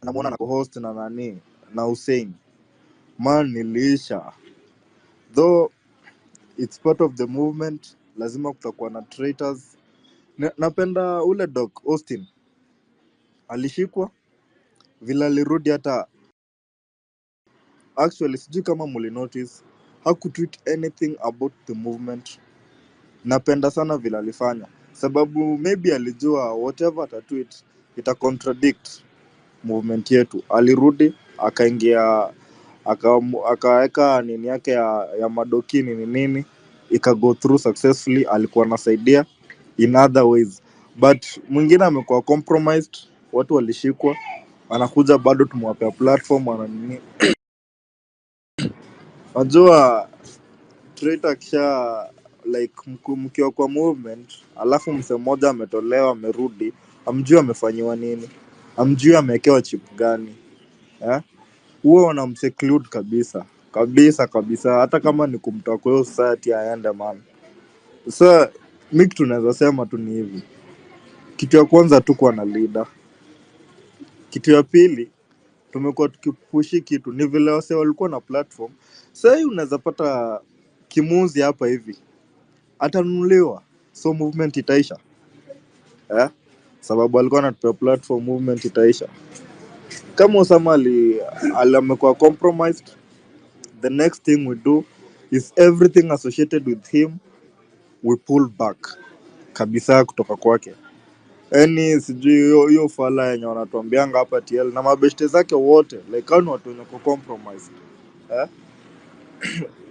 namuona na co-host na nani na Hussein. Man, niliisha. Though it's part of the movement, lazima kutakuwa na traitors. Napenda ule Doc Austin. Alishikwa vile alirudi, hata actually sijui kama muli notice hakutweet anything about the movement. Napenda sana vile alifanya, sababu maybe alijua whatever atatweet ita contradict movement yetu. Alirudi akaingia akaweka nini yake ya madokini ni nini, ika go through successfully. Alikuwa anasaidia in other ways, but mwingine amekuwa compromised. Watu walishikwa, anakuja bado tumewapea platform wana nini. Najua traitor kisha like mkiwa kwa movement alafu mse mmoja ametolewa amerudi, amjui amefanyiwa nini, amjui amewekewa chip gani, huo wanamseclude kabisa kabisa kabisa, hata kama ni kumtoa kwa hiyo society aende man. So mi kitu naweza sema tu ni hivi: kitu ya kwanza tukuwa na leader, kitu ya pili tumekuwa tukipushi kitu ni vile wase walikuwa na platform. Sahii unaweza pata kimuzi hapa hivi atanunuliwa, so movement itaisha, sababu alikuwa anatupea platform, movement itaisha. Kama Osama amekuwa compromised, the next thing we do is everything associated with him we pull back kabisa kutoka kwake. Yaani sijui hiyo fala yenye wanatuambianga hapa TL na mabeshte zake wote, like hao ni watu wenye ku compromise,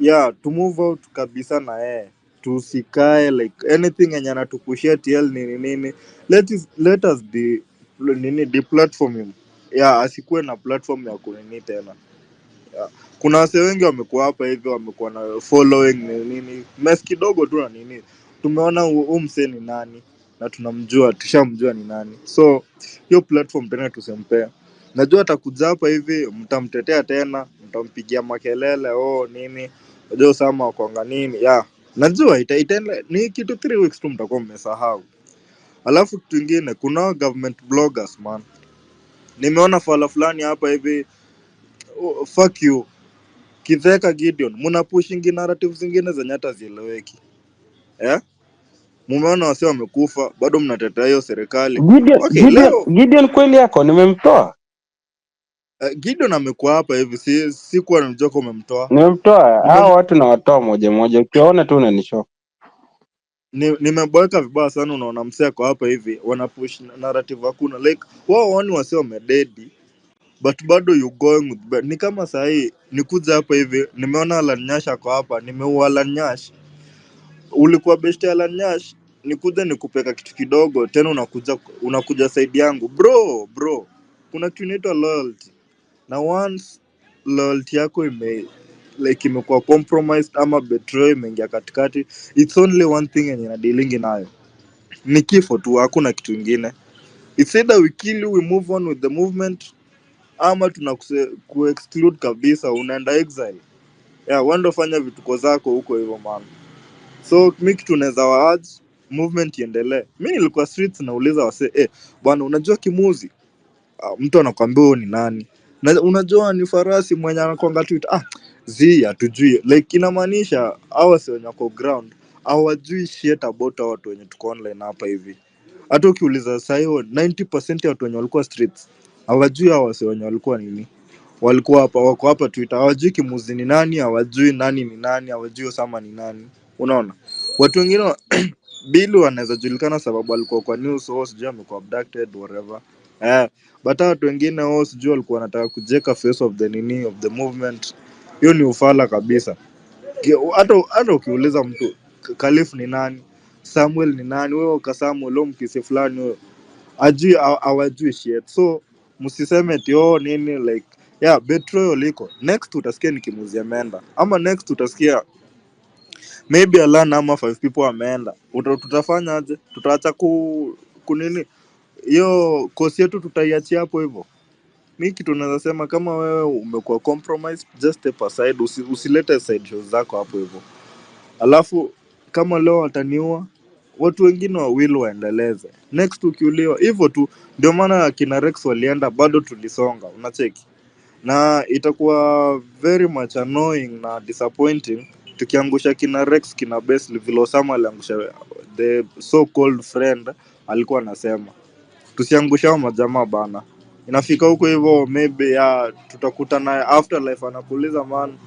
yeah, to move out kabisa na yeye, tusikae like anything yenye anatupushia TL nini, let us platform him, yeah, asikuwe na platform ya kunini tena. Kuna wase wengi wamekuwa hapa hivi, wamekuwa na following nini, mess kidogo tu na nini, tumeona huu msee ni nani na tunamjua, tushamjua ni nani, so hiyo platform tena tusempea. Najua atakuja hapa hivi, mtamtetea tena, mtampigia makelele nini, najua Osama wakonga nini, najua itaenda ni kitu 3 weeks tu mtakuwa mmesahau. Alafu kitu ingine, kuna government bloggers man, nimeona fala fulani hapa hivi, fuck you Kitheka Gideon, muna pushingi narrative zingine zenye hata zieleweki. Mumeona wase wamekufa, bado mnatetea hiyo serikali. Okay, Gideon kweli yako nimemtoa. Gideon amekuwa hapa hivi, sikuwa namjua kama umemtoa. Nimemtoa. Hao watu na watoa moja moja. Ukiona tu unanishoka. Nimeboeka vibaya sana, unaona msee kwa hapa hivi, wanapush narrative hakuna. Like wao wani wase wamededi, but bado you going with ni kama sahi nikuja hapa hivi, nimeona Alan Nyash kwa hapa, nimeua Alan Nyash. Ulikuwa beshte Alan Nyash, nikuja nikupeka kitu kidogo tena unakuja side yangu. Bro, kuna kitu inaitwa loyalty, na once loyalty yako imekuwa compromised ama betray imeingia katikati, it's only one thing yenye na dealing nayo, ni kifo tu, hakuna kitu ingine. It's either we kill you, we move on with the movement, ama exclude kabisa, unaenda exile. Wendo fanya vituko zako huko hivyo man. So mi kitu naweza waurge movement iendelee. Mi nilikuwa streets nauliza wase, bwana unajua Kimuzi? Mtu anakuambia ni nani? Na unajua ni farasi mwenye anakuanga tweet. Hatujui. Like inamaanisha hao wase wenye wako ground hawajui shit about watu wenye tuko online hapa hivi. Hata ukiuliza sasa hiyo 90% ya watu wenye walikuwa streets hawajui hao wase wenye walikuwa nini. Walikuwa hapa, wako hapa Twitter, hawajui Kimuzi ni nani, hawajui nani ni nani, hawajui Osama ni nani. Unaona? Watu wengine Bill wanaweza julikana sababu alikuwa kwa news, sijui amekuwa abducted whatever. But watu wengine sijui walikuwa wanataka kujeka face of the movement. Hiyo ni ufala kabisa. Hata ukiuliza mtu Khalif ni nani, Samuel ni nani, wewe Samuel mkisi fulani wewe, hawajui shit. So msiseme eti nini like betrayal liko. Next utasikia ni Kimuzi ameenda, ama next utasikia maybe Alana ama 5 people wameenda. Tutafanya aje? Tutaacha kunini hiyo kosi yetu, tutaiachia hapo hivyo? Mi kitu naweza sema, kama wewe umekuwa compromised, just step aside, usilete side shows zako hapo hivyo. Alafu kama leo wataniua, watu wengine wawili waendeleze, next ukiuliwa hivyo tu. Ndio maana akina Rex walienda, bado tulisonga, unacheki. Na itakuwa very much annoying na disappointing tukiangusha kina Rex, kina Besley, vile Osama aliangusha the so called friend alikuwa anasema. Tusiangusha hao majamaa bana. Inafika huko hivyo, maybe ya tutakuta naye afterlife, anakuuliza man,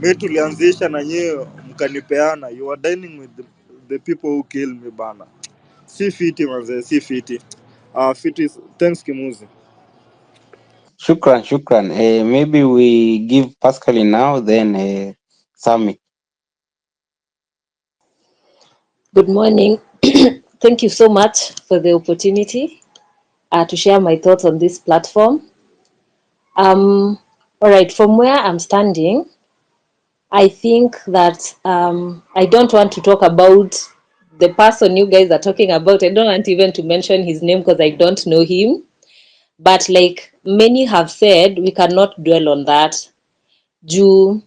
mimi tulianzisha na nyewe mkanipeana, you are dining with the people who kill me bana. Si fiti manze, si fiti. Fiti, thanks Kimuzi. Shukran. Maybe we give Pascaline now, then Sami. Good morning. Thank you so much for the opportunity to share my thoughts on this platform. All right, from where I'm standing, I think that I don't want to talk about the person you guys are talking about. I don't want even to mention his name because I don't know him. But like many have said, we cannot dwell on that. Juu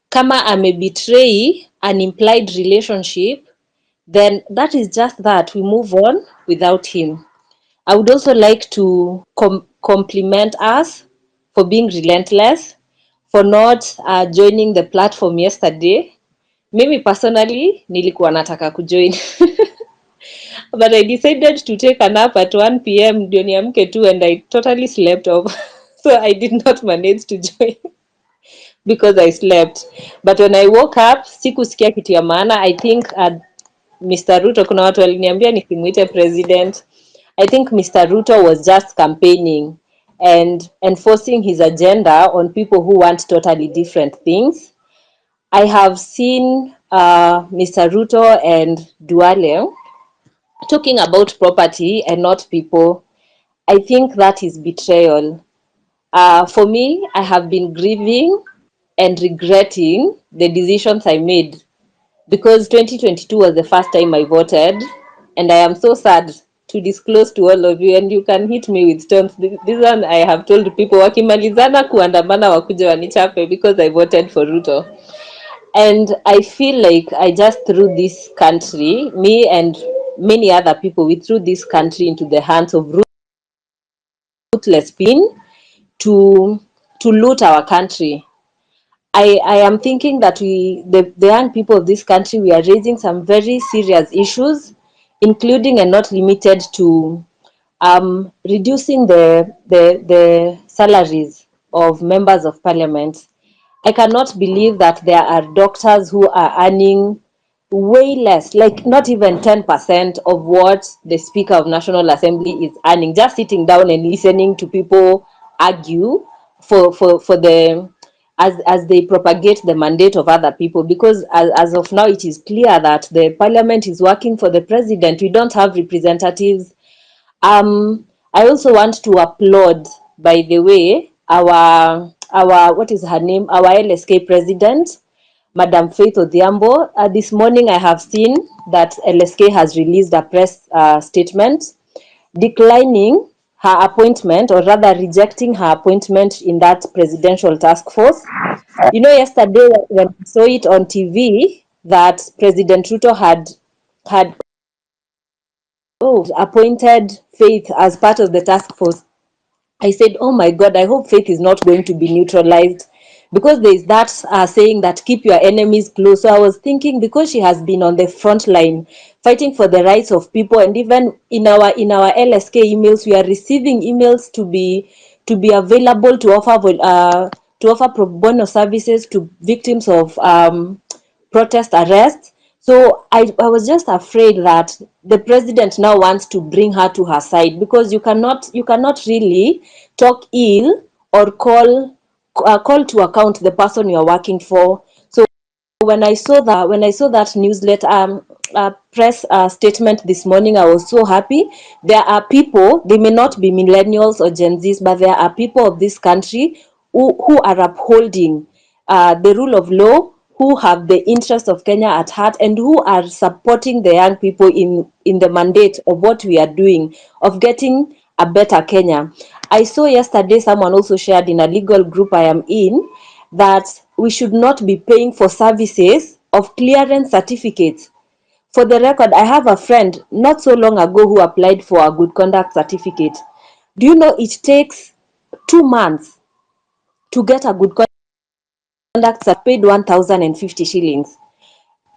kama betray an implied relationship, then that is just that. We move on without him. I would also like to compliment us for being relentless, for not joining the platform yesterday. Mimi personally nilikuwa nataka kujoin but I decided to take a nap at 1 p.m. ndio niamke tu, and I totally slept off so I did not manage to join because I slept. But when I woke up sikusikia kitu ya maana. I think Mr. Ruto, kuna watu waliniambia nikimuite president. I think Mr. Ruto was just campaigning and enforcing his agenda on people who want totally different things. I have seen Mr. Ruto and Duale talking about property and not people. I think that is betrayal. For me, I have been grieving and regretting the decisions I made because 2022 was the first time I voted, and I am so sad to disclose to all of you, and you can hit me with stones. This one I have told people, wakimalizana kuandamana wakuja wanichape because I voted for Ruto. And I feel like I just threw this country, me and many other people, we threw this country into the hands of ruthless people to loot our country. I am thinking that the young people of this country, we are raising some very serious issues, including and not limited to reducing the salaries of members of parliament. I cannot believe that there are doctors who are earning way less, like not even 10% of what the Speaker of National Assembly is earning, just sitting down and listening to people argue for the as they propagate the mandate of other people. Because as of now, it is clear that the parliament is working for the president. We don't have representatives. I also want to applaud, by the way, our what is her name, our LSK president, Madam Faith Odhiambo. This morning I have seen that LSK has released a press statement declining her appointment, or rather rejecting her appointment in that presidential task force. You know, yesterday when I saw it on TV that President Ruto had appointed Faith as part of the task force, I said, oh my God, I hope Faith is not going to be neutralized, because there is that saying that keep your enemies close. So I was thinking, because she has been on the front line fighting for the rights of people, and even in our LSK emails, we are receiving emails to be available to offer pro bono services to victims of protest arrests. So I was just afraid that the president now wants to bring her to her side, because you cannot really talk ill or call to account the person you are working for. So when I saw that newsletter press statement this morning, I was so happy. There are people, they may not be millennials or Gen Zs, but there are people of this country who are upholding the rule of law, who have the interest of Kenya at heart, and who are supporting the young people in the mandate of what we are doing, of getting a better Kenya. I saw yesterday someone also shared in a legal group I am in that we should not be paying for services of clearance certificates for the record, I have a friend not so long ago who applied for a good conduct certificate. Do you know it takes 2 months to get a good conduct certificate, paid 1,050 shillings?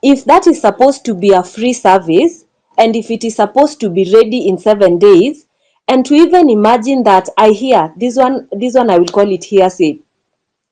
If that is supposed to be a free service, and if it is supposed to be ready in 7 days, and to even imagine that I hear this one I will call it hearsay,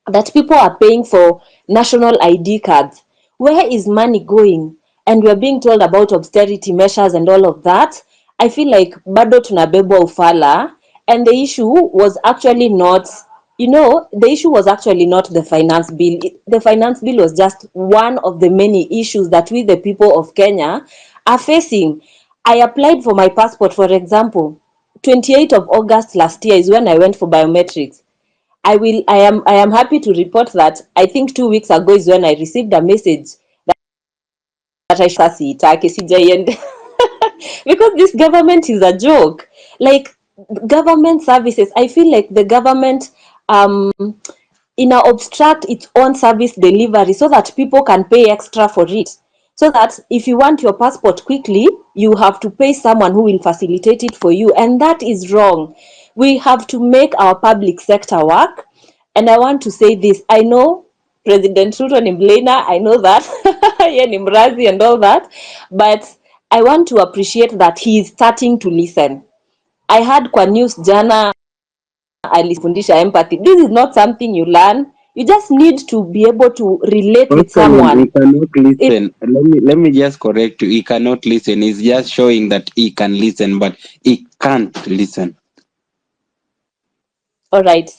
that people are paying for national ID cards. Where is money going? And we're being told about austerity measures and all of that. I feel like bado tunabebwa ufala, and the issue was actually not, the issue was actually not the finance bill. The finance bill was just one of the many issues that we, the people of Kenya, are facing. I applied for my passport, for example. 28th of August last year is when I went for biometrics. I am happy to report that I think 2 weeks ago is when I received a message that I should see it because this government is a joke. Like, government services, I feel like the government obstruct its own service delivery so that people can pay extra for it. So that if you want your passport quickly, you have to pay someone who will facilitate it for you. And that is wrong. We have to make our public sector work. And I want to say this. I know President Ruto ni Mlena, I know that. Ye ni mrazi and all that. But I want to appreciate that he is starting to listen. I heard kwa news jana alifundisha empathy. This is not something you learn. You just need to be able to relate with someone. He cannot listen. Let me just correct you. He cannot listen. He's just showing that he can listen, but he can't listen. All right.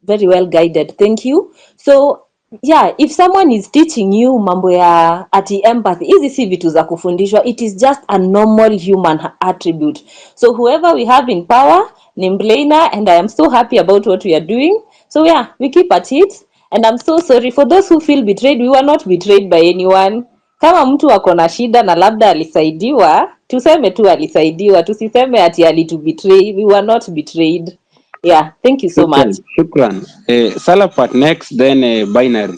Very well guided. Thank you. So, yeah, if someone is teaching you mambo ya ati empathy, hizi si vitu za kufundishwa. It is just a normal human attribute. So whoever we have in power, ni Mlena, and I am so happy about what we are doing. So yeah, we keep at it. And I'm so sorry for those who feel betrayed. We were not betrayed by anyone. Kama mtu ako na shida na labda alisaidiwa, tuseme tu alisaidiwa, tusiseme ati alitubetray. We were not betrayed. Yeah, thank you so much. Shukran. Salapat next, then Binary.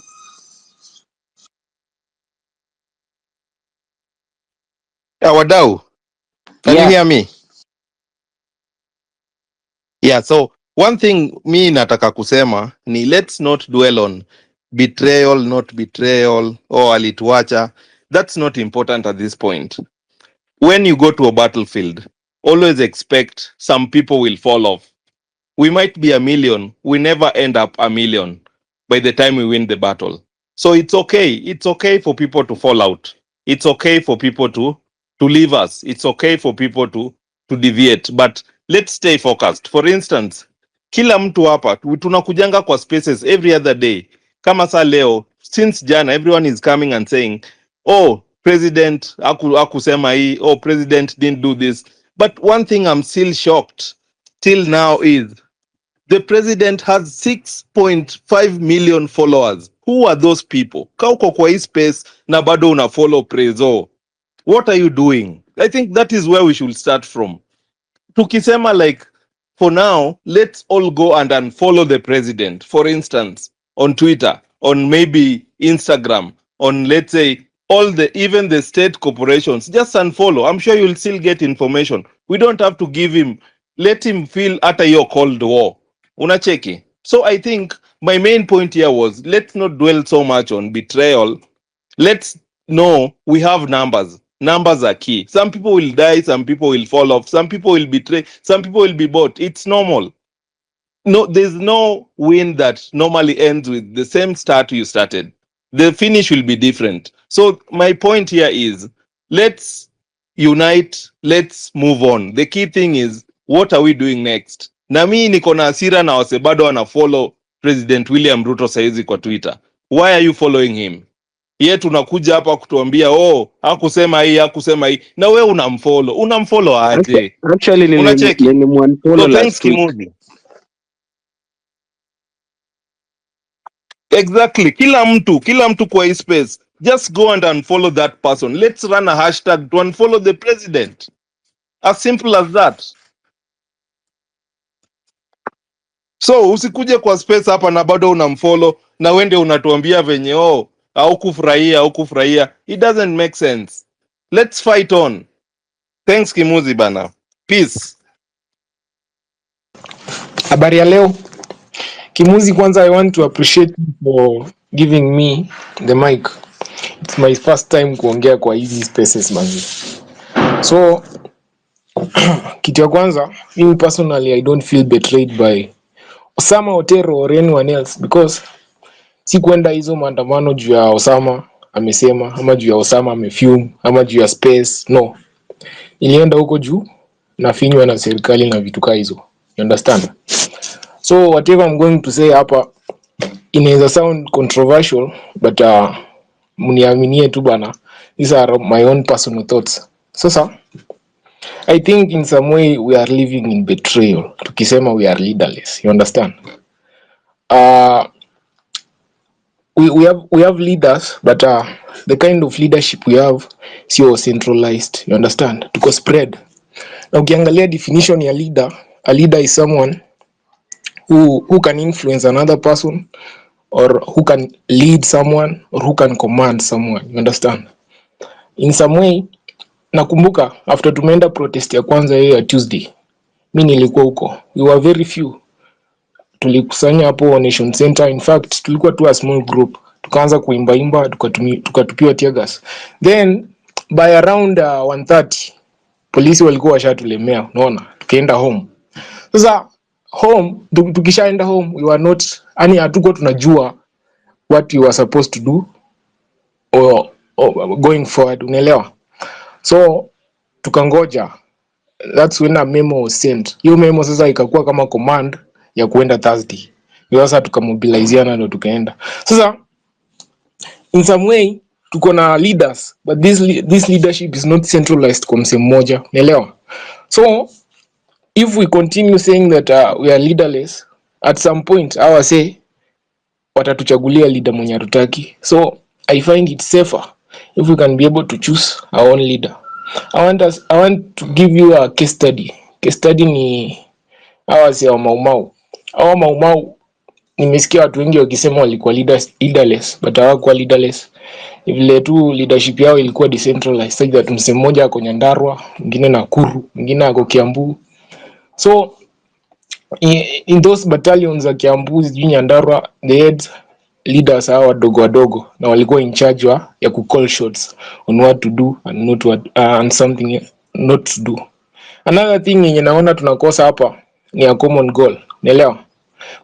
Wadau, can you hear me? Yeah, so one thing mi nataka kusema ni let's not dwell on betrayal, not betrayal, or alituacha. That's not important at this point. When you go to a battlefield, always expect some people will fall off. We might be 1 million, we never end up 1 million by the time we win the battle. So it's okay. It's okay for people to fall out. It's okay for people to leave us. It's okay for people to deviate. But let's stay focused. For instance, kila mtu hapa tunakujanga kwa spaces every other day. Kama sa leo, since jana, everyone is coming and saying, oh, president akusema hii, oh, president didn't do this. But one thing I'm still shocked till now is the president has 6.5 million followers. Who are those people? Kauko kwa hii space na bado una follow Prezo. What are you doing? I think that is where we should start from. Tukisema like, for now, let's all go and unfollow the president. For instance, on Twitter, on maybe Instagram, on let's say even the state corporations, just unfollow. I'm sure you'll still get information. We don't have to give him, let him feel at your Cold War. Unacheki. So I think my main point here was, let's not dwell so much on betrayal. Let's know we have numbers. Numbers are key. Some people will die, some people will fall off, some people will betray, some people will be bought. It's normal. No, there's no win that normally ends with the same start you started. The finish will be different. So my point here is, let's unite, let's move on. The key thing is, what are we doing next? Na mimi niko na hasira na wase bado wana follow President William Ruto saizi kwa Twitter. Why are you following him? Yeye tunakuja hapa kutuambia hakusema hii, na wewe unamfollow aje? Actually nilimwanfollow last week. Exactly. Kila mtu kwa hii space, just go and unfollow that person. Let's run a hashtag to unfollow the president. As simple as that. So usikuje kwa space hapa na bado unamfollow na wende unatuambia venye haukufurahia. It doesn't make sense. Let's fight on. Thanks Kimuzi bana. Peace. Habari ya leo. Kimuzi, kwanza I want to appreciate you for giving me the mic. It's my first time kuongea kwa hizi spaces manzi. So kitu ya kwanza, mimi personally I don't feel betrayed by Osama Otero or anyone else because si kwenda hizo maandamano juu ya Osama amesema ama juu ya Osama amefume ama juu ya space. No. Ilienda huko juu nafinywa na serikali na vitu kaa hizo. You understand? So whatever I'm going to say hapa inaweza sound controversial but mniaminie tu bana, these are my own personal thoughts. Sasa I think in some way we are living in betrayal tukisema we are leaderless. You understand? We have leaders but the kind of leadership we have sio centralized. You understand? Tuko spread. Na ukiangalia definition ya leader, a leader is someone who can influence another person or who can lead someone or who can command someone. You understand? In some way, nakumbuka after tumeenda protest ya kwanza hiyo ya Tuesday, mimi nilikuwa huko. We were very few. Tulikusanya hapo Nation Center. In fact, tulikuwa tu a small group. Tukaanza kuimba tukatupiwa tear gas. Then by around 1:30 polisi walikuwa washatulemea, unaona? Tukaenda home. Sasa home, tukishaenda home we were not, yani hatuko tunajua what we were supposed to do or going forward, unaelewa? So tukangoja. That's when a memo was sent. Hiyo memo sasa ikakuwa kama command ya kuenda Thursday. Sasa tukamobilizeana ndio tukaenda. Sasa in some way tuko na leaders but this leadership is not centralized kwa msemo mmoja, unaelewa? So if we continue saying that we are leaderless, at some point I will say watatuchagulia leader mwenye hatutaki. So I find it safer if we can be able to choose our own leader. I want to give you a case study. Case study ni hawa si wa Maumau. Hawa Maumau nimesikia watu wengi wakisema walikuwa leaderless but hawakuwa leaderless. Vile tu leadership yao ilikuwa decentralized. Such that msemo mmoja ako Nyandarua, mwingine Nakuru, mwingine ako Kiambu. So in those battalions za Kiambu, Nyandarua, they had leaders hawa wadogo na walikuwa in charge ya ku call shots on what to do and not what and something not to do. Another thing yenye naona tunakosa hapa ni a common goal. Unaelewa?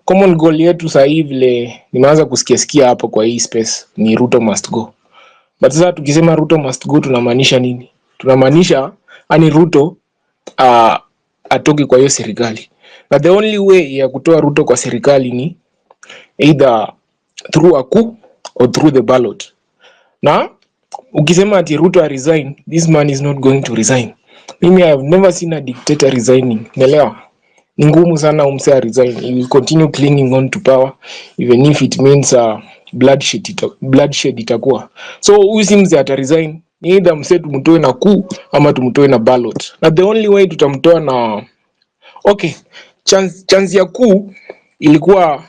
Common goal yetu sasa hivi vile nimeanza kusikia hapa kwa hii space ni Ruto must go. But sasa tukisema Ruto must go tunamaanisha nini? Tunamaanisha ani Ruto atoke kwa hiyo serikali. But the only way ya kutoa Ruto kwa serikali ni either through a coup or through the ballot. Na ukisema ati Ruto resign, this man is not going to resign. Mimi I have never seen a dictator resigning. Unaelewa? Ni ngumu sana umse resign. He will continue clinging on to power even if it means bloodshed itakuwa. So huyu si mse ata resign. Ni either mse tumtoe na coup ama tumtoe na ballot. Na the only way tutamtoa na chance ya coup ilikuwa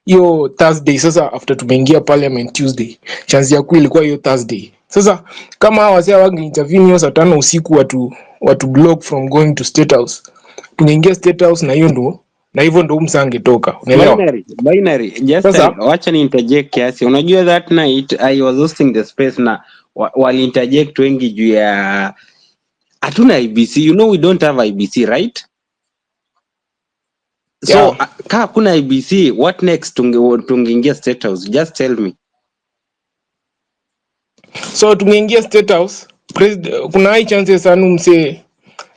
hiyo Thursday. Sasa after tumeingia parliament Tuesday, chance ya coup ilikuwa hiyo Thursday. Sasa kama hawa wazee wange intervene hiyo saa 5 usiku watu block from going to State House, tungeingia State House na hivyo ndo msangetoka, unaelewa? Binary just wacha ni interject kiasi. Unajua that night I was hosting the space na wali interject wengi juu ya hatuna IBC. You know we don't have IBC, right? So Yeah. Kama kuna IBC, what next? Tungeingia State House, just tell me. So tungeingia State House, kuna high chances sana mse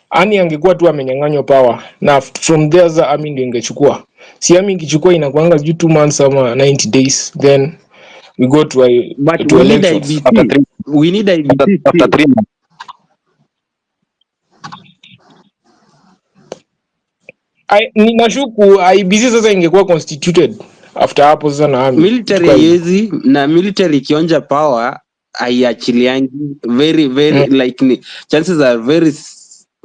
ani angekuwa tu amenyang'anywa power na from there za army ndio ingechukua. Si army ingechukua inakuanga juu 2 months ama 90 days, then we go to elections. We need IBC after 3 months. Ninashuku IBC sasa ingekuwa constituted after hapo sasa na army. Military ikionja power aiachiliangi very like chances are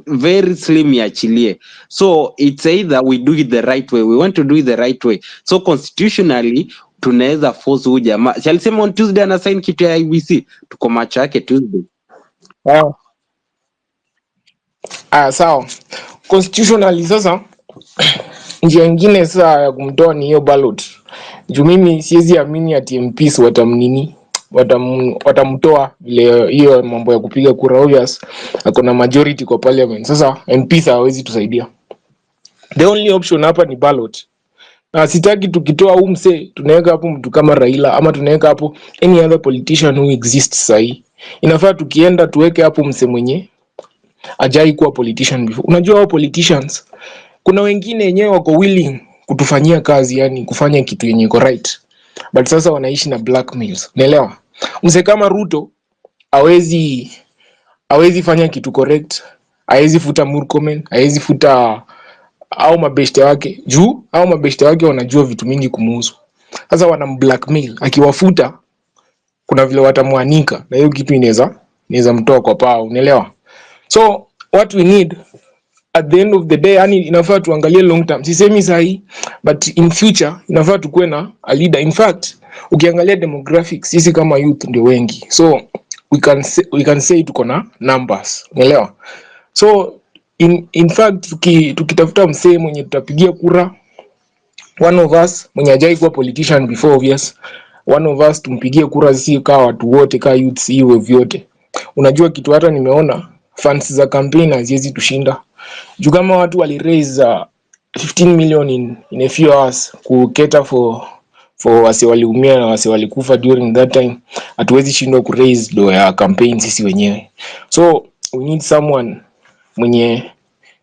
very slim iachilie. So it's either we do it the right way. We want to do it the right way. So constitutionally tunaweza force huyu jamaa. Shalisema on Tuesday ana sign kitu ya IBC. Tuko macho yake Tuesday. Sawa. Constitutionally sasa njia nyingine sasa ya kumtoa ni hiyo ballot. Juu mimi siwezi amini ati MPs watamtoa vile hiyo mambo ya kupiga kura, obvious akona majority kwa parliament. Sasa MPs hawezi tusaidia. The only option hapa ni ballot. Na sitaki tukitoa huu mse tunaweka hapo mtu kama Raila ama tunaweka hapo any other politician who exists sahi. Inafaa tukienda tuweke hapo mse mwenye ajai kuwa politician before. Unajua hao politicians kuna wengine wenyewe wako willing kutufanyia kazi, yani kufanya kitu yenye iko right, but sasa wanaishi na blackmails. Unaelewa? Mse kama Ruto hawezi fanya kitu correct, hawezi futa Murkomen, hawezi futa au mabeshte wake juu au mabeshte wake wanajua vitu mingi kumuhusu. Sasa wanamblackmail, akiwafuta kuna vile watamwanika na hiyo kitu inaweza mtoa kwa paa. Unaelewa? So what we need at the end of the day, yani inafaa tuangalie long term. Sisemi sahi, but in future inafaa tukue na a leader. In fact, ukiangalia demographics, sisi kama youth ndio wengi. So we can say tuko na numbers. Unaelewa? So in fact tukitafuta msee mwenye tutapigia kura, one of us mwenye hajai kuwa politician before, obvious, one of us tumpigie kura sisi kama watu wote, kama youth hiyo vyote. Unajua kitu hata nimeona funds za campaign haziwezi tushinda. Juu kama watu wali raise 15 million in a few hours ku cater for wase waliumia na wase walikufa during that time, hatuwezi shindwa ku raise do ya campaign sisi wenyewe. So we need someone mwenye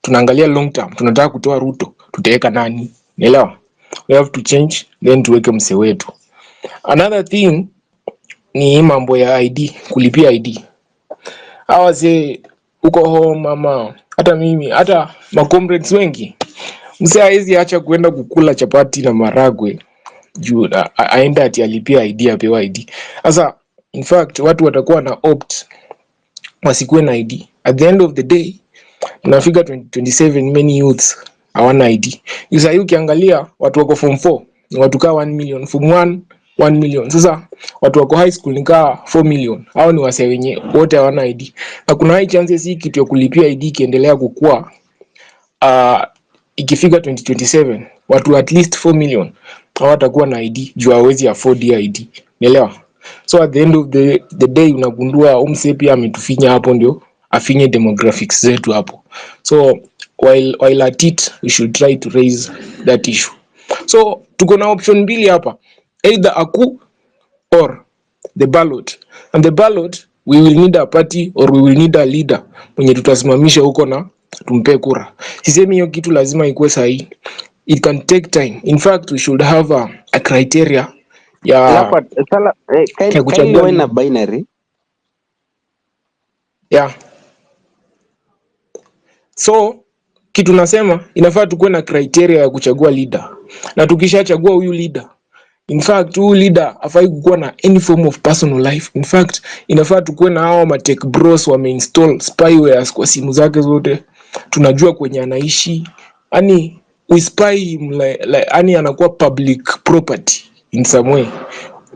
tunaangalia long term. Tunataka kutoa Ruto, tutaweka nani? Unaelewa? We have to change, then tuweke mse wetu. Another thing ni mambo ya ID, kulipia ID. Hawa se uko home ama hata mimi, hata ma comrades wengi, mse hawezi acha kuenda kukula chapati na maragwe juu aenda ati alipia ID, apewa ID. Sasa in fact watu watakuwa na opt wasikuwe na ID. At the end of the day tunafika 2027, many youths hawana ID. Sasa ukiangalia watu wako form 4 ni watu kaa 1 million, form 1 million. Sasa watu wako high school ni kaa 4 million. Hao ni wase wenye wote hawana ID. Na kuna high chances hii kitu ya kulipia ID kiendelea kukua, ikifika 2027 watu at least 4 million hawatakuwa na ID juu hawezi afford ID. Unaelewa? So at the end of the day unagundua umse pia ametufinya hapo, ndio afinye demographics zetu hapo. So while at it we should try to raise that issue. So tuko na option mbili hapa, either aku or the ballot. And the ballot we will need a party or we will need a leader mwenye tutasimamisha huko na tumpe kura. Sisemi hiyo kitu lazima ikuwe sahihi. It can take time. In fact we should have a criteria ya kuchagua na binary. Yeah. So kitu nasema inafaa tukuwe na criteria ya kuchagua leader. Na tukishachagua huyu leader, in fact huyu leader hafai kukuwa na any form of personal life. In fact inafaa tukuwe na hao ma tech bros wameinstall spywares kwa simu zake zote. Tunajua kwenye anaishi. Ani we spy him like ani anakuwa public property in some way.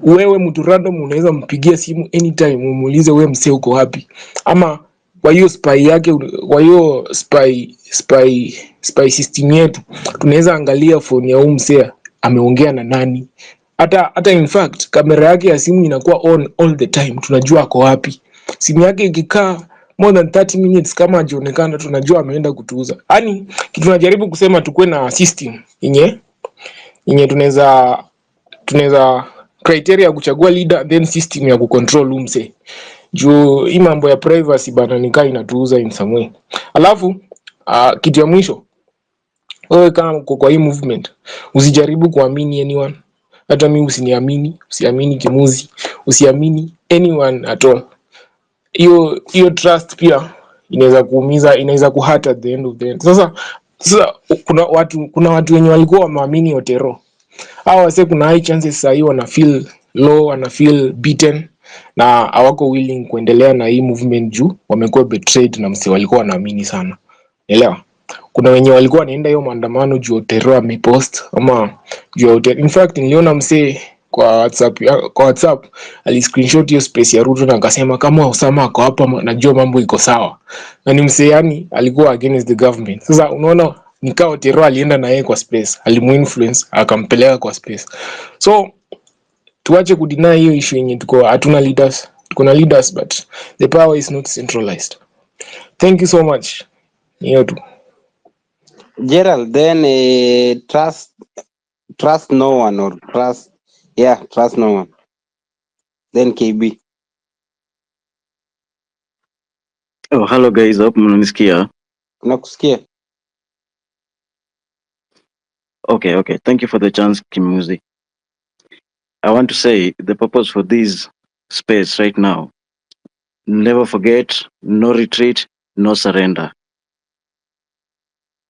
Wewe mtu random unaweza mpigia simu anytime umuulize wewe msee uko wapi. Ama kwa hiyo spy yake, kwa hiyo spy system yetu tunaweza angalia phone ya msee ameongea na nani. Hata in fact kamera yake ya simu inakuwa on all the time, tunajua ako wapi. Simu yake ikikaa more than 30 minutes kama hajaonekana, tunajua ameenda kutuuza. Yaani kitu tunajaribu kusema tukue na system yenye tunaweza criteria ya kuchagua leader, then system ya kucontrol umse. Juu hii mambo ya privacy bana nikaa inatuuza in some way. Alafu kitu ya mwisho, wewe kama uko kwa hii movement usijaribu kuamini anyone. Hata mimi usiamini Kimuzi, usiamini anyone at all. Hiyo trust pia inaweza kuumiza, inaweza kuhata at the end of the day. Sasa kuna watu wenye walikuwa wameamini Otero. Hao wase kuna high chances sasa hiyo wana feel low, wana feel beaten na hawako willing kuendelea na hii movement juu wamekuwa betrayed na mse walikuwa wanaamini sana. Elewa? Kuna wenye walikuwa wanaenda hiyo maandamano juu Otero amepost ama juu Otero. In fact niliona mse kwa WhatsApp ali screenshot hiyo space ya Ruto na akasema kama Osama ako hapa najua mambo iko sawa, na ni msee yani alikuwa against the government. Sasa unaona nikao Otero alienda na yeye kwa space, alimuinfluence akampeleka kwa space. So tuache kudeny hiyo issue yenye hatuna leaders, tuko na leaders but the power is not centralized. Thank you so much. Hiyo tu. Gerald, then trust no one or trust no one. Then KB. Oh, hello guys, hope mnanisikia. Nakusikia. Okay. Thank you for the chance, Kimuzi. I want to say the purpose for this space right now. Never forget, no retreat, no surrender.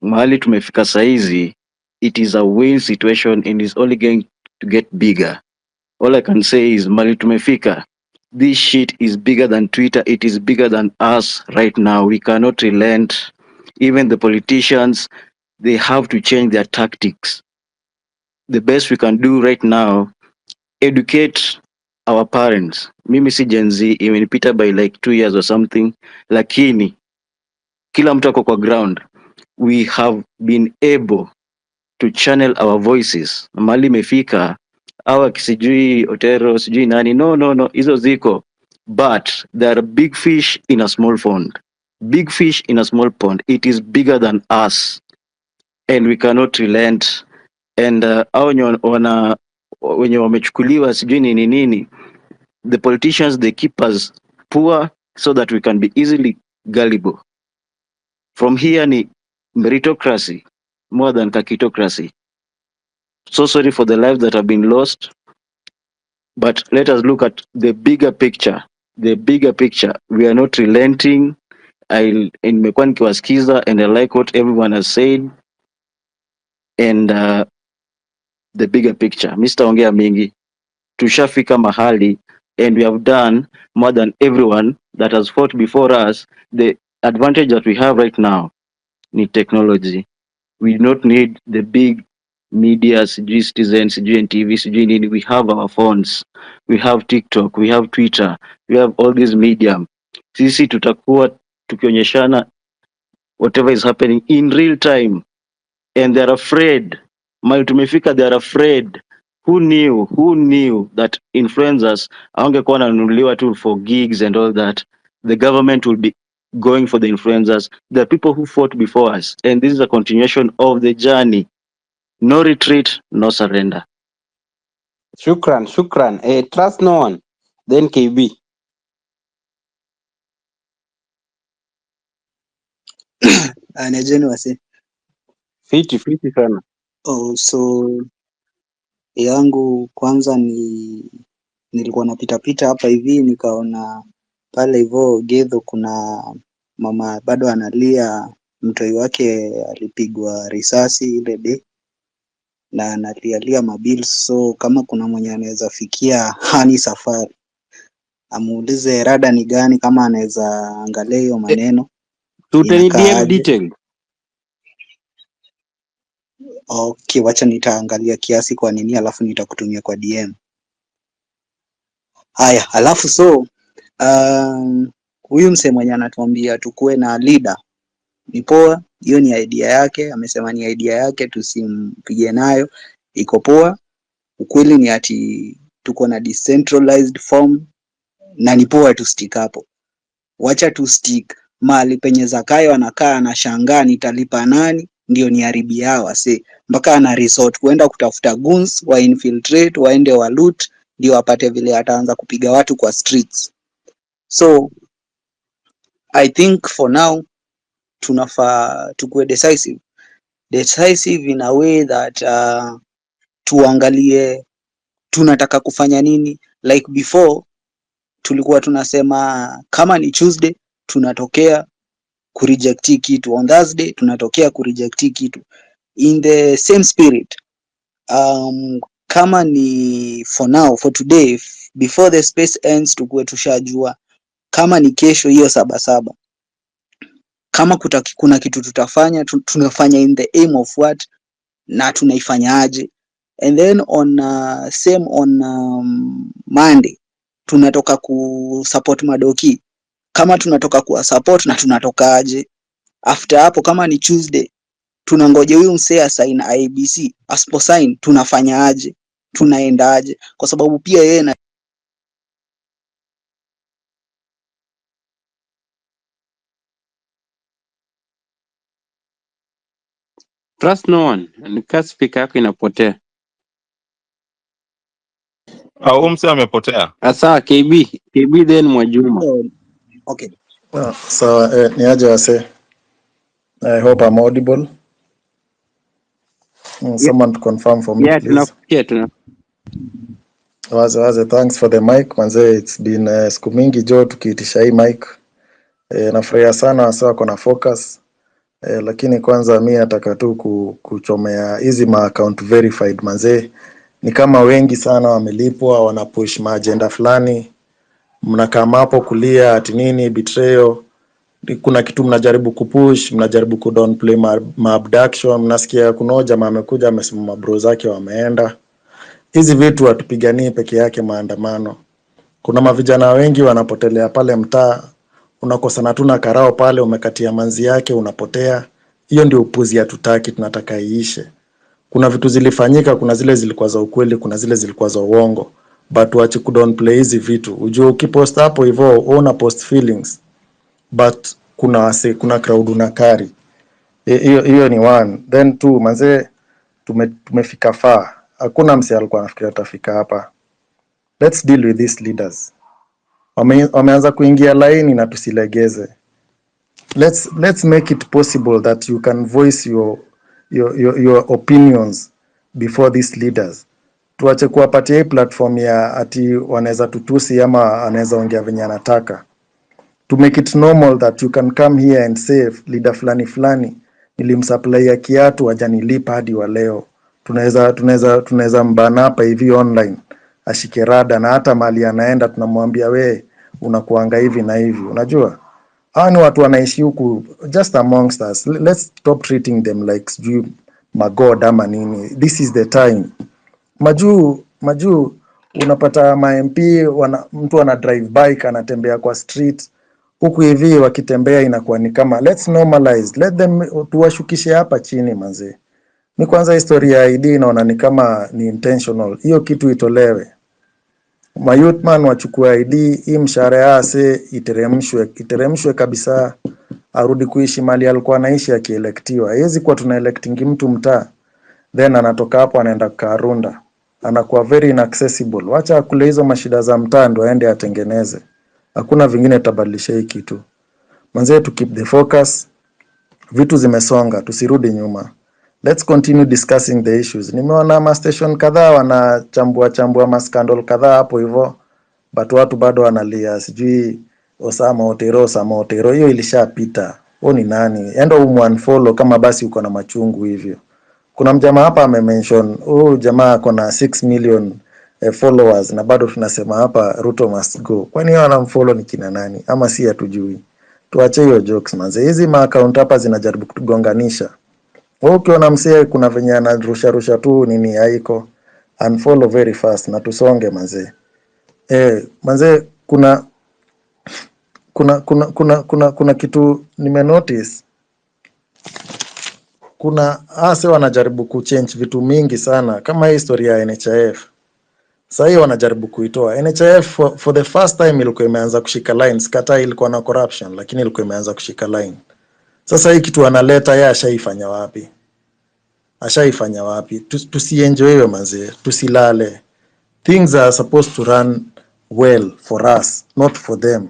Mahali tumefika saizi, it is a win situation and is only going to get bigger. All I can say is mahali tumefika. This shit is bigger than Twitter. It is bigger than us right now. We cannot relent. Even the politicians, they have to change their tactics. The best we can do right now, educate our parents. Mimi si Gen Z, imenipita by like 2 years or something, lakini kila mtu ako kwa ground. We have been able to channel our voices. Mali imefika, awa kisijui Otero, sijui nani, no, hizo ziko. But there are big fish in a small pond. Big fish in a small pond. It is bigger than us. And we cannot relent. And wenye wamechukuliwa sijui nini, the politicians, they keep us poor so that we can be easily gullible. From here ni meritocracy more than kakitocracy. So sorry for the lives that have been lost, but let us look at the bigger picture. The bigger picture, we are not relenting. Nimekuwa nikiwasikiza and I like what everyone has said. And the bigger picture, Mr. Ongea mingi, tushafika mahali and we have done more than everyone that has fought before us. The advantage that we have right now ni technology. We do not need the big media, Citizens, NTV, we have our phones, we have TikTok, we have Twitter, we have all these medium. Sisi tutakuwa tukionyeshana whatever is happening in real time, and they're afraid. Mali tumefika, they're afraid. Who knew that influencers hawangekuwa wananunuliwa tu for gigs and all that? The government will be going for the influencers. There are people who fought before us, and this is a continuation of the journey. No retreat, no surrender. Shukran. Trust no one. Then KB. Anajeni wase. Fiti sana. So yangu kwanza nilikuwa napita hapa hivi nikaona pale hivyo Gedho kuna mama bado analia, mtoi wake alipigwa risasi ile day na analialia mabills. So kama kuna mwenye anaweza fikia Hani Safari amuulize rada ni gani, kama anaweza angalia hiyo maneno. Tuteni DM detail. Okay, wacha nitaangalia kiasi kwa nini alafu nitakutumia kwa DM. Haya, alafu so huyu msee mwenye anatuambia tukue na leader ni poa, hiyo ni idea yake, amesema ni idea yake, tusimpige nayo, iko poa. Ukweli ni ati tuko na decentralized form na ni poa tu stick hapo. Wacha tu stick mahali penye Zakayo anakaa anashangaa nitalipa nani ndio ni haribi yao wase, mpaka ana resort kuenda kutafuta goons wa infiltrate waende wa loot ndio apate vile ataanza kupiga watu kwa streets. So I think for now tunafaa tukue decisive in a way that tuangalie tunataka kufanya nini. Like before tulikuwa tunasema kama ni Tuesday tunatokea kureject kitu, on Thursday tunatokea kureject kitu. In the same spirit, kama ni for now, for today, before the space ends, tukue tushajua kama ni kesho hiyo 7/7 kama kuna kitu tutafanya tunafanya in the aim of what na tunaifanya aje. and then on same on Monday tunatoka kusupport Madoki. Kama tunatoka kuwa support na tunatoka aje? After hapo kama ni Tuesday tunangoja huyu msee asign IBC, asipo sign tunafanya aje? Tunaenda aje? Kwa sababu pia yeye na Trust no one. Nika speaker yako inapotea. Au mse amepotea. Asa KB then Mwajuma. okay. So ni aje wase. I hope I'm audible. Someone to confirm for me, Yeah, please. tunakusikia. Waze, thanks for the mic. Manze, it's been siku mingi jo tukiitisha hii mic. Nafurahia sana wasa wako na focus. Lakini kwanza mi nataka tu kuchomea hizi ma account verified manze. Ni kama wengi sana wamelipwa wana push ma agenda fulani. Mnakaa hapo kulia ati nini betrayal. Kuna kitu mnajaribu kupush, mnajaribu kudownplay ma abduction, mnasikia kuna jamaa amekuja amesema mabro zake wameenda. Hizi vitu hatupiganii peke yake maandamano. Kuna mavijana wengi wanapotelea pale mtaa, unakosana tu na karao pale umekatia manzi yake unapotea. Hiyo ndio upuzi hatutaki, tunataka iishe. Kuna vitu zilifanyika, kuna zile zilikuwa za ukweli, kuna zile zilikuwa za uongo. But waache kudownplay hizi vitu. Ujue ukipost hapo hivyo una post feelings. But kuna crowd unakari. Hiyo ni one. Then two, manze tumefika far. Hakuna mse alikuwa anafikiria tutafika hapa. Let's deal with these leaders. Wameanza kuingia laini na tusilegeze. Let's make it possible that you can voice your opinions before these leaders. Tuache kuwapatia hii platform ya ati wanaweza tutusi ama anaweza ongea venye anataka. To make it normal that you can come here and say leader fulani nilimsupply ya kiatu hajanilipa hadi wa leo. Tunaweza mbana hapa hivi online ashike rada na hata mali anaenda tunamwambia we unakuanga hivi na hivi. Unajua hawa ni watu wanaishi huku just amongst us. Let's stop treating them like magod ama nini. This is the time. Majuu unapata ma MP mtu ana drive bike anatembea kwa street huku hivi wakitembea inakuwa ni kama let's normalize, let them tuwashukishe hapa chini manze. Ni kwanza historia ya ID naona ni kama ni intentional. Hiyo kitu itolewe. Ma youth man wachukue ID, hii mshahara yase iteremshwe kabisa, arudi kuishi mali alikuwa anaishi akielektiwa. Haiwezi kuwa tuna electing mtu mtaa then anatoka hapo anaenda Karunda. Anakuwa very inaccessible. Wacha kule hizo mashida za mtaa ndo aende atengeneze. Hakuna vingine tabadilisha hii kitu. Manze to keep the focus. Vitu zimesonga, tusirudi nyuma. Let's continue discussing the issues. Nimeona ma station kadhaa wanachambua ma scandal kadhaa hapo hivyo. But watu bado wanalia sijui Osama Otero. Hiyo ilishapita. Ni nani? Enda unfollow kama basi uko na machungu hivyo. Kuna mjamaa hapa amemention jamaa ako na 6 million followers na bado tunasema hapa Ruto must go. Kwani wao wanamfollow ni kina nani? Ama si hatujui. Tuache hiyo jokes manze. Hizi ma account hapa zinajaribu kutugonganisha. Ukiona msee kuna venye anarusha tu nini haiko, unfollow very fast na tusonge manze. Manze kuna kitu nimenotice. Kuna wanajaribu kuchange vitu mingi sana kama historia ya NHIF. Sasa hiyo wanajaribu kuitoa. NHIF for the first time ilikuwa imeanza kushika lines, kata ilikuwa na corruption lakini ilikuwa imeanza kushika line. Sasa hii kitu analeta yeye ashaifanya wapi? Tusienjoy hiyo manze, tusilale. Things are supposed to run well for us, not for them.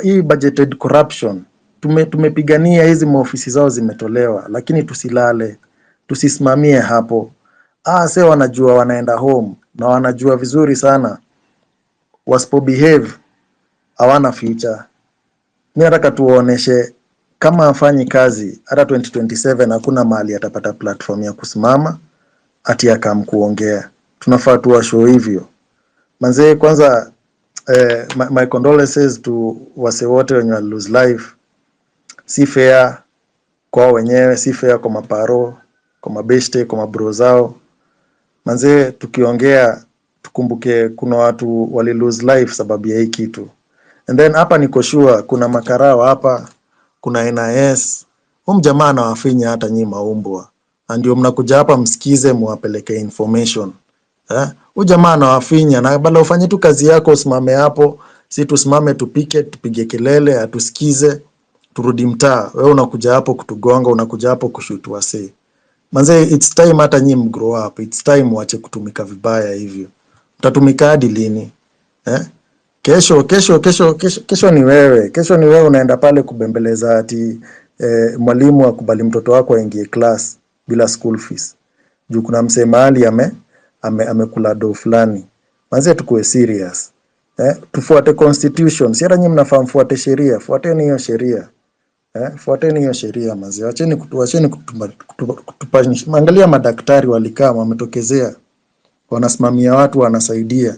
Hii budgeted corruption tumepigania hizi maofisi zao zimetolewa, lakini tusilale, tusisimamie hapo. Sasa wanajua wanaenda home na wanajua vizuri sana wasipo behave hawana future. Mimi nataka tuoneshe kama afanyi kazi hata 2027 hakuna mahali atapata platform ya kusimama ati akamkuongea. Tunafaa tuwashow hivyo. Manze kwanza my condolences to wase wote wenye lose life. Si fair kwa wenyewe, si fair kwa maparo, kwa mabeshte, kwa mabro zao. Manze, tukiongea tukumbuke kuna watu wali lose life sababu ya hii kitu. And then hapa niko sure kuna makarao hapa, kuna NIS. Huyu jamaa anawafinya hata nyinyi maumbwa. Na ndio mnakuja hapa msikize muwapeleke information. Huyu jamaa anawafinya na bala ufanye tu kazi yako, usimame hapo, si tusimame tupike, tupige kelele, atusikize, turudi mtaa. Wewe unakuja hapo kutugonga, unakuja hapo kushoot wase. Manze, it's time hata nyinyi mgrow up. It's time waache kutumika vibaya hivyo. Mtatumika hadi lini? Kesho ni wewe. Kesho ni wewe unaenda pale kubembeleza ati mwalimu akubali mtoto wako aingie class bila school fees. Juu kuna msee mahali amekula do fulani. Manze, tukue serious. Tufuate constitution. Si hata nyinyi mnafaa mfuate sheria. Fuateni hiyo sheria. Fuateni hiyo sheria manze. Acheni kutupanisha. Angalia madaktari walikaa wametokezea. Wanasimamia watu, wanasaidia.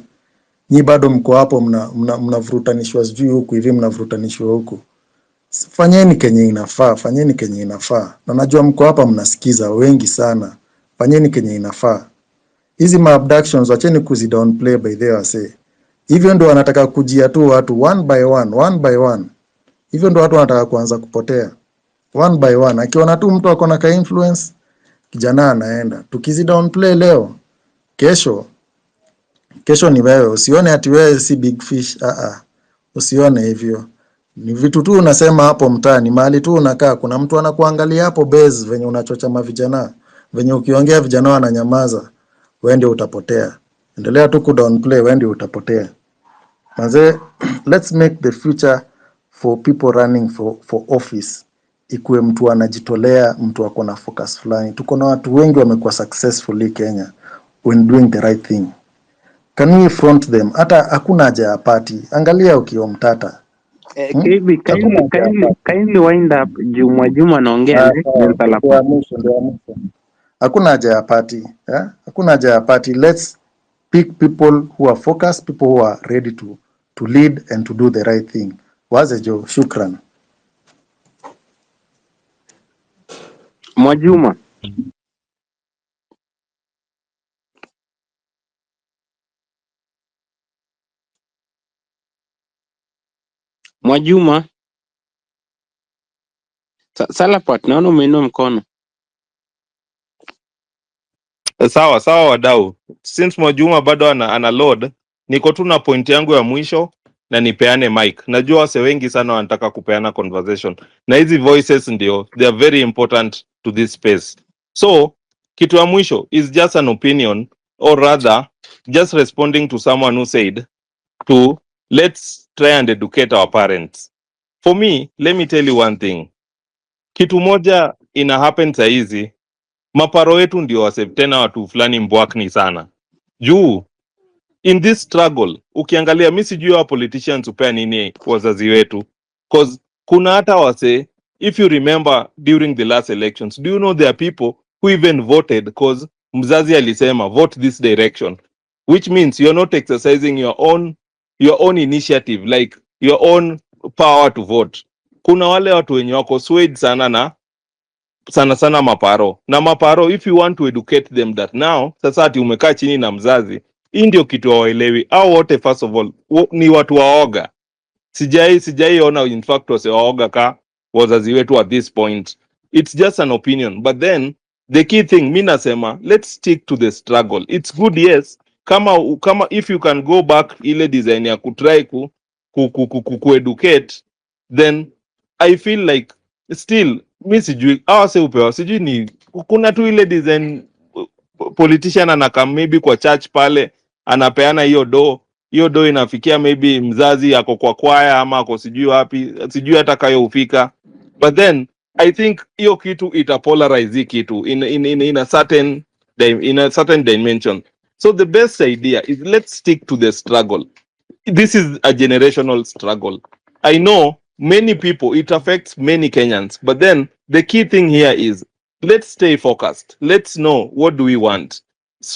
Nyi bado mko hapo mnavurutanishwa sijui huku hivi, mnavurutanishwa huku. Fanyeni kenye inafaa, fanyeni kenye inafaa. Na najua mko hapa mnasikiza wengi sana. Fanyeni kenye inafaa. Hizi abductions wacheni kuzidownplay by the way. Hivyo ndio wanataka kujia tu watu one by one. Hivyo ndio watu wanataka kuanza kupotea. One by one. Akiona tu mtu akona ka influence, kijana anaenda. Tukizidownplay leo, kesho ni wewe. Usione ati wewe si big fish. Usione hivyo. Ni vitu tu unasema hapo mtaani, mahali tu unakaa, kuna mtu anakuangalia hapo base venye unachocha mavijana. Venye ukiongea vijana wananyamaza, wewe ndio utapotea. Endelea tu kudownplay, wewe ndio utapotea. Manze, let's make the future for people running for office ikuwe mtu anajitolea, mtu ako na focus fulani. Tuko na watu wengi wamekuwa successful Kenya when doing the right thing. Can we front them? Hata hakuna haja ya party. Angalia ukio mtata. Kindly wind up. Juma naongea ndio mwisho. Hakuna haja ya party. Hakuna haja ya party. Let's pick people who are focused, people who are ready to lead and to do the right thing. Waze jo, shukran. Mwajuma. Salapat, naona umeinua mkono. Sawa wadau. Since Mwajuma bado ana load, niko tu na point yangu ya mwisho na nipeane mic. Najua wase wengi sana wanataka kupeana conversation. Na hizi voices ndio, they are very important to this space. So, kitu ya mwisho is just an opinion, or rather, just responding to someone who said let's try and educate our parents. For me, let me tell you one thing. Kitu moja ina happen saa hizi, maparo wetu ndio wase tena watu fulani mbwakni sana. Juu in this struggle, ukiangalia mimi sijui wa politicians upea nini wazazi wetu, cause kuna hata wase, if you remember during the last elections, do you know there are people who even voted cause mzazi alisema vote this direction, which means you're not exercising your own initiative, like your own power to vote. Kuna wale watu wenye wako swayed sana maparo. Na maparo, if you want to educate them that now, sasa ati umekaa chini na mzazi, hii ndio kitu hawaelewi. Au wote first of all, ni watu waoga. Sijai ona in fact wase waoga ka wazazi wetu at this point. It's just an opinion. But then, the key thing, mi nasema, let's stick to the struggle. It's good, yes. Kama if you can go back ile design ya kutry ku-educate, then I feel like still mi sijui awase upewa sijui ni kuna tu ile design politician anakam maybe kwa church pale anapeana hiyo do inafikia maybe mzazi yako kwa kwaya ama ako sijui wapi, sijui hata kayo ufika. But then I think hiyo kitu itapolarize kitu in a certain dimension. So the best idea is let's stick to the struggle. This is a generational struggle. I know many people, it affects many Kenyans, but then the key thing here is let's stay focused. Let's know what do we want.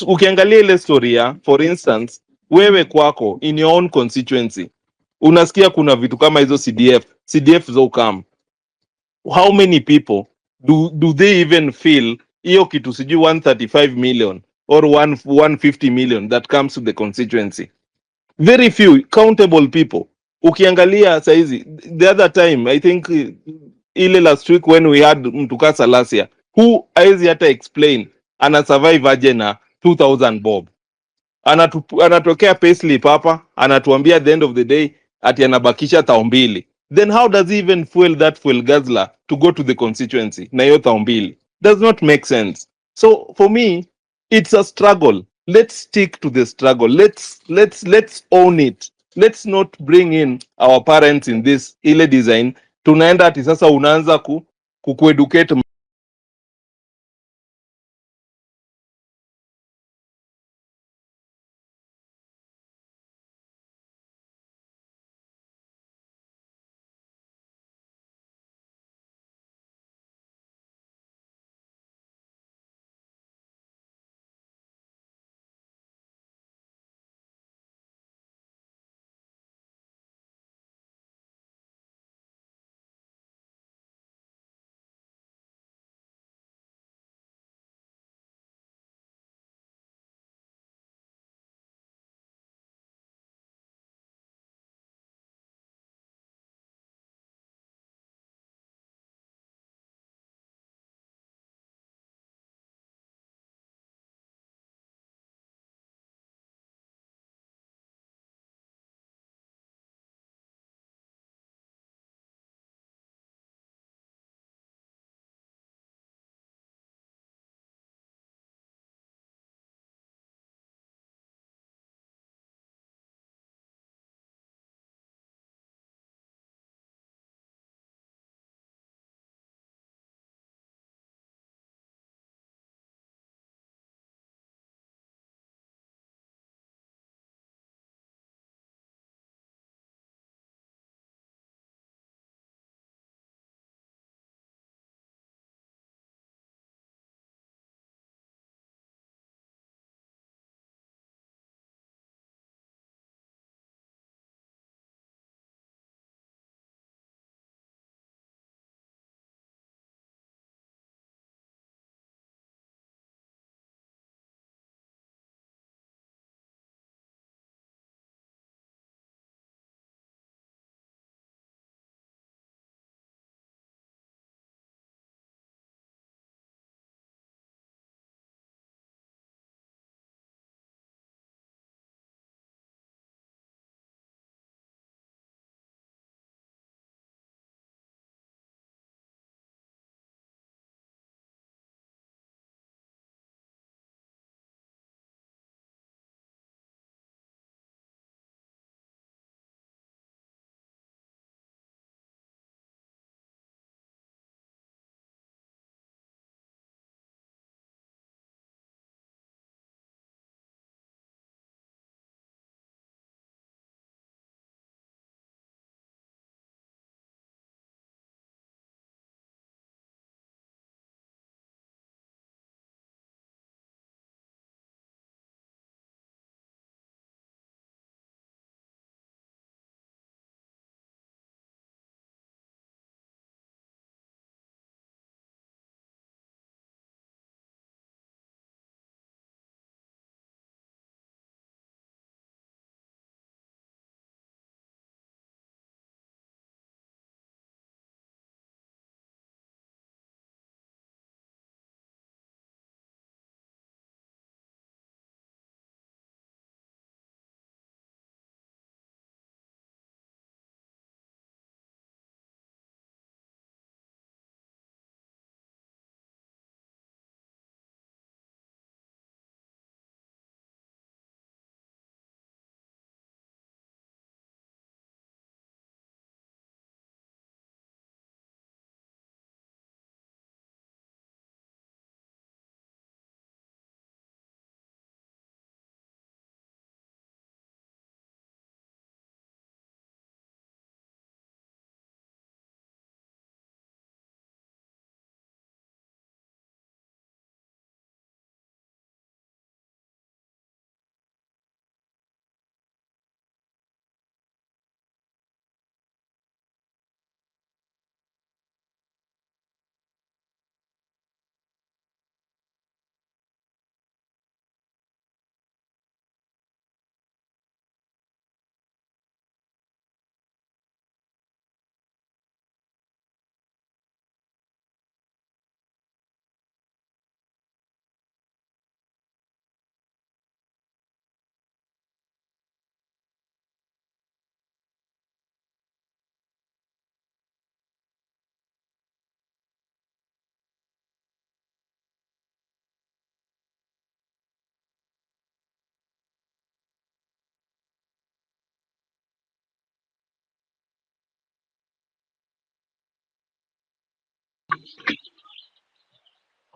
Ukiangalia ile story, for instance, wewe kwako in your own constituency, unasikia kuna vitu kama hizo CDF zo come. How many people do they even feel hiyo kitu sijui 135 million or 150 million that comes to the constituency. Very few countable people. Ukiangalia saizi, the other time I think ile last week when we had Mtukasa last year, who haizi hata explain ana survive aje na 2000 bob. Anatokea payslip hapa anatuambia at the end of the day ati anabakisha tao mbili, then how does he even fuel that fuel guzzler to go to the constituency na hiyo tao mbili? Does not make sense. So for me it's a struggle. Let's stick to the struggle. Let's own it. Let's not bring in our parents in this ile design. Tunaenda ati sasa unaanza kueducate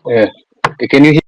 Can you hear?